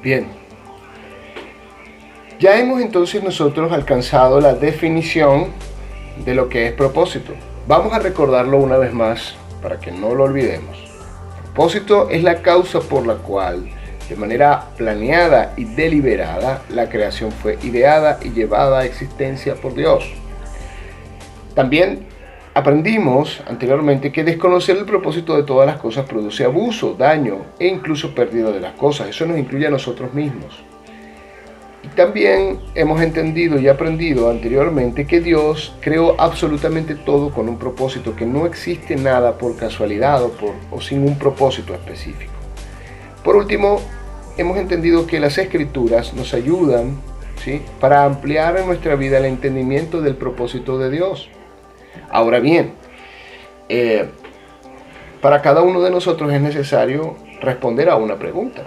Bien, ya hemos entonces nosotros alcanzado la definición de lo que es propósito. Vamos a recordarlo una vez más para que no lo olvidemos. Propósito es la causa por la cual, de manera planeada y deliberada, la creación fue ideada y llevada a existencia por Dios. También aprendimos anteriormente que desconocer el propósito de todas las cosas produce abuso, daño e incluso pérdida de las cosas. Eso nos incluye a nosotros mismos. Y también hemos entendido y aprendido anteriormente que Dios creó absolutamente todo con un propósito, que no existe nada por casualidad o sin un propósito específico. Por último, hemos entendido que las Escrituras nos ayudan, ¿sí?, para ampliar en nuestra vida el entendimiento del propósito de Dios. Ahora bien, para cada uno de nosotros es necesario responder a una pregunta.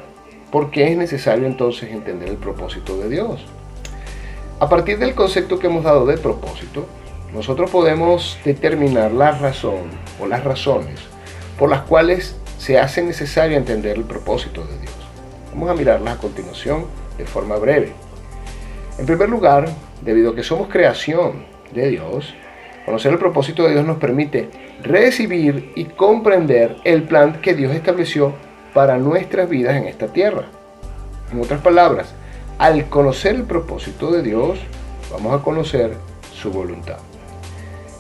¿Por qué es necesario entonces entender el propósito de Dios? A partir del concepto que hemos dado de propósito, nosotros podemos determinar la razón o las razones por las cuales se hace necesario entender el propósito de Dios. Vamos a mirarlas a continuación de forma breve. En primer lugar, debido a que somos creación de Dios, conocer el propósito de Dios nos permite recibir y comprender el plan que Dios estableció para nuestras vidas en esta tierra. En otras palabras, al conocer el propósito de Dios, vamos a conocer su voluntad.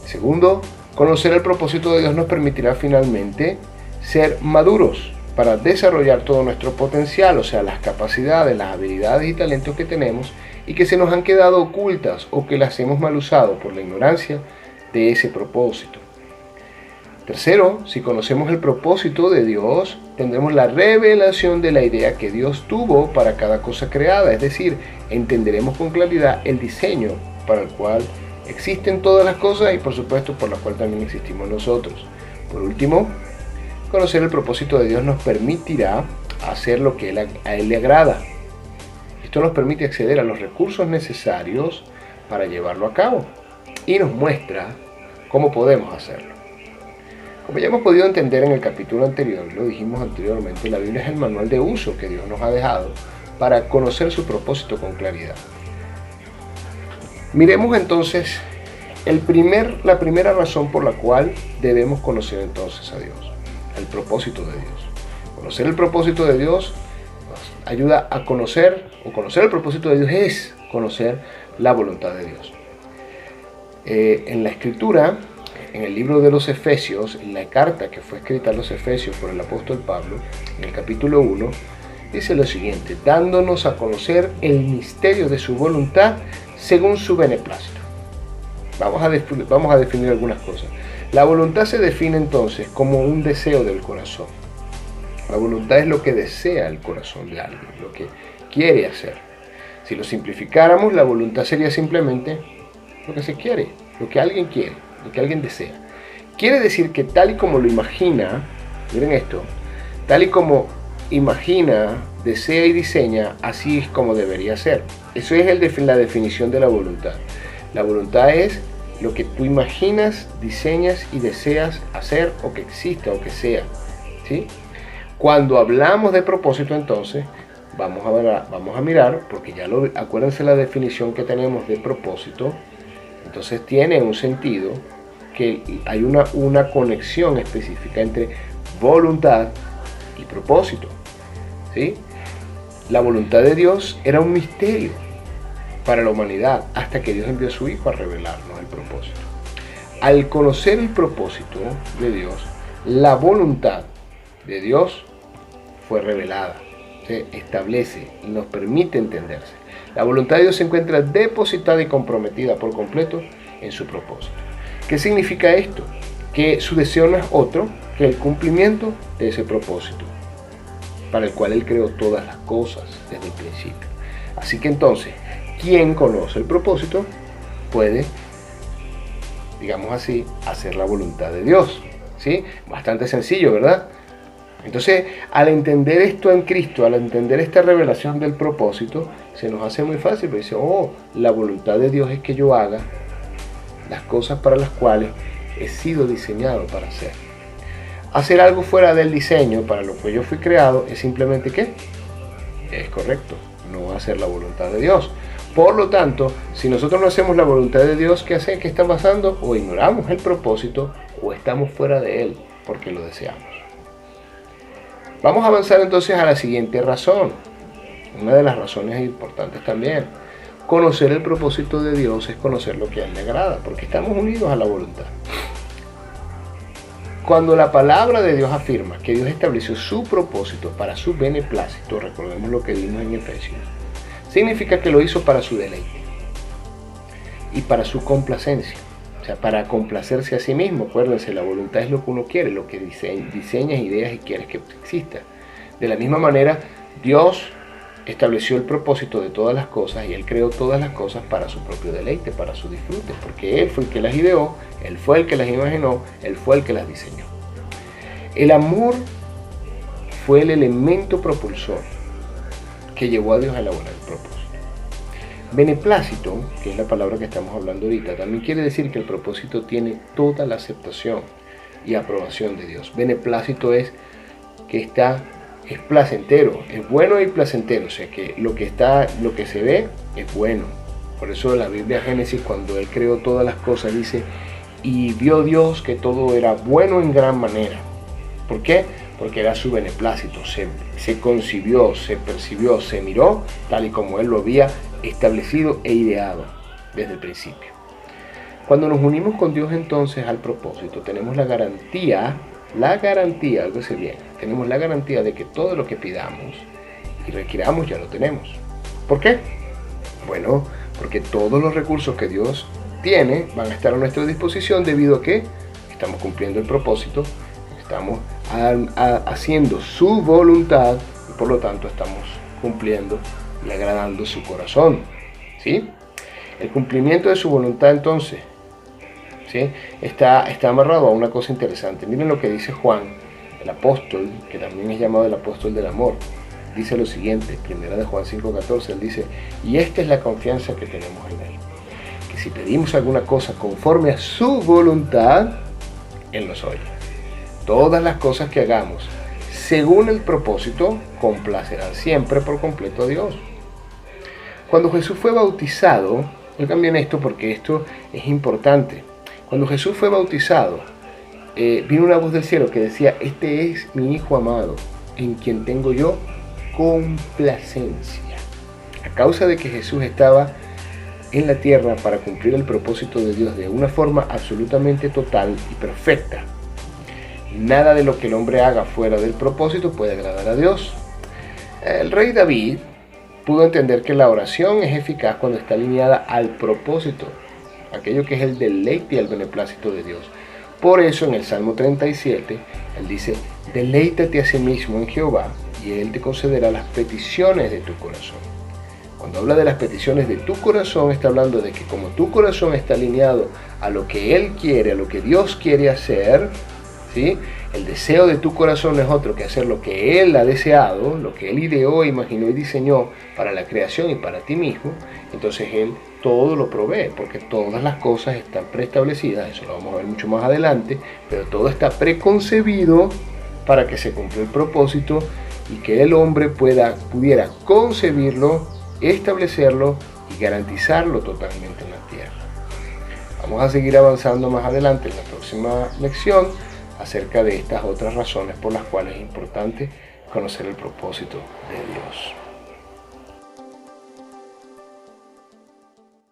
Segundo, conocer el propósito de Dios nos permitirá finalmente ser maduros para desarrollar todo nuestro potencial, o sea, las capacidades, las habilidades y talentos que tenemos y que se nos han quedado ocultas o que las hemos mal usado por la ignorancia de ese propósito. Tercero, si conocemos el propósito de Dios, tendremos la revelación de la idea que Dios tuvo para cada cosa creada, es decir, entenderemos con claridad el diseño para el cual existen todas las cosas y por supuesto por la cual también existimos nosotros. Por último, conocer el propósito de Dios nos permitirá hacer lo que a Él le agrada. Esto nos permite acceder a los recursos necesarios para llevarlo a cabo y nos muestra cómo podemos hacerlo. Como ya hemos podido entender en el capítulo anterior, lo dijimos anteriormente, la Biblia es el manual de uso que Dios nos ha dejado para conocer su propósito con claridad. Miremos entonces la primera razón por la cual debemos conocer entonces a Dios, el propósito de Dios. Conocer el propósito de Dios nos ayuda a conocer el propósito de Dios es conocer la voluntad de Dios. En la Escritura, en el libro de los Efesios, en la carta que fue escrita a los Efesios por el apóstol Pablo, en el capítulo 1, dice lo siguiente: dándonos a conocer el misterio de su voluntad según su beneplácito. Vamos a definir algunas cosas. La voluntad se define entonces como un deseo del corazón. La voluntad es lo que desea el corazón de alguien, lo que quiere hacer. Si lo simplificáramos, la voluntad sería simplemente lo que se quiere, lo que alguien quiere, lo que alguien desea. Quiere decir que tal y como lo imagina, miren esto, tal y como imagina, desea y diseña, así es como debería ser. Eso es la definición de la voluntad. La voluntad es lo que tú imaginas, diseñas y deseas hacer o que exista o que sea, ¿sí? Cuando hablamos de propósito, entonces, vamos a mirar, porque acuérdense la definición que tenemos de propósito. Entonces tiene un sentido que hay una conexión específica entre voluntad y propósito, ¿sí? La voluntad de Dios era un misterio para la humanidad hasta que Dios envió a su Hijo a revelarnos el propósito. Al conocer el propósito de Dios, la voluntad de Dios fue revelada, se establece y nos permite entenderse. La voluntad de Dios se encuentra depositada y comprometida por completo en su propósito. ¿Qué significa esto? Que su deseo no es otro que el cumplimiento de ese propósito, para el cual Él creó todas las cosas desde el principio. Así que entonces, quien conoce el propósito puede, digamos así, hacer la voluntad de Dios, ¿sí? Bastante sencillo, ¿verdad? Entonces, al entender esto en Cristo, al entender esta revelación del propósito, se nos hace muy fácil, porque dice, la voluntad de Dios es que yo haga las cosas para las cuales he sido diseñado para hacer. Hacer algo fuera del diseño para lo que yo fui creado es simplemente, ¿qué? Es correcto, no hacer la voluntad de Dios. Por lo tanto, si nosotros no hacemos la voluntad de Dios, ¿qué hace? ¿Qué está pasando? O ignoramos el propósito o estamos fuera de él porque lo deseamos. Vamos a avanzar entonces a la siguiente razón. Una de las razones importantes también. Conocer el propósito de Dios es conocer lo que a él le agrada, porque estamos unidos a la voluntad. Cuando la palabra de Dios afirma que Dios estableció su propósito para su beneplácito, recordemos lo que vimos en Efesios, significa que lo hizo para su deleite y para su complacencia, o sea, para complacerse a sí mismo. Acuérdense, la voluntad es lo que uno quiere, lo que diseñas ideas y quieres que exista. De la misma manera, Dios estableció el propósito de todas las cosas y Él creó todas las cosas para su propio deleite, para su disfrute, porque Él fue el que las ideó, Él fue el que las imaginó, Él fue el que las diseñó. El amor fue el elemento propulsor que llevó a Dios a elaborar el propósito. Beneplácito, que es la palabra que estamos hablando ahorita, también quiere decir que el propósito tiene toda la aceptación y aprobación de Dios. Beneplácito es que es placentero, es bueno y placentero, o sea que lo que se ve es bueno. Por eso la Biblia Génesis, cuando Él creó todas las cosas, dice, y vio Dios que todo era bueno en gran manera. ¿Por qué? Porque era su beneplácito, se concibió, se percibió, se miró tal y como Él lo había establecido e ideado desde el principio. Cuando nos unimos con Dios entonces al propósito, tenemos la garantía, algo se bien, tenemos la garantía de que todo lo que pidamos y requiramos ya lo tenemos. ¿Por qué? Bueno, porque todos los recursos que Dios tiene van a estar a nuestra disposición debido a que estamos cumpliendo el propósito, estamos haciendo su voluntad y por lo tanto estamos cumpliendo y agradando su corazón, ¿sí? El cumplimiento de su voluntad entonces, ¿sí? está amarrado a una cosa interesante. Miren lo que dice Juan, el apóstol, que también es llamado el apóstol del amor. Dice lo siguiente, primera de Juan 5:14, él dice, y esta es la confianza que tenemos en él, que si pedimos alguna cosa conforme a su voluntad, él nos oye. Todas las cosas que hagamos según el propósito complacerán siempre por completo a Dios. Cuando Jesús fue bautizado, oigan esto porque esto es importante. Cuando Jesús fue bautizado, vino una voz del cielo que decía, este es mi Hijo amado, en quien tengo yo complacencia. A causa de que Jesús estaba en la tierra para cumplir el propósito de Dios de una forma absolutamente total y perfecta, nada de lo que el hombre haga fuera del propósito puede agradar a Dios. El rey David pudo entender que la oración es eficaz cuando está alineada al propósito, aquello que es el deleite y el beneplácito de Dios. Por eso en el Salmo 37, él dice, deleítate a sí mismo en Jehová y Él te concederá las peticiones de tu corazón. Cuando habla de las peticiones de tu corazón, está hablando de que como tu corazón está alineado a lo que Él quiere, a lo que Dios quiere hacer, ¿sí? El deseo de tu corazón es otro que hacer lo que Él ha deseado, lo que Él ideó, imaginó y diseñó para la creación y para ti mismo. Entonces Él todo lo provee, porque todas las cosas están preestablecidas, eso lo vamos a ver mucho más adelante, pero todo está preconcebido para que se cumpla el propósito y que el hombre pudiera concebirlo, establecerlo y garantizarlo totalmente en la tierra. Vamos a seguir avanzando más adelante en la próxima lección acerca de estas otras razones por las cuales es importante conocer el propósito de Dios.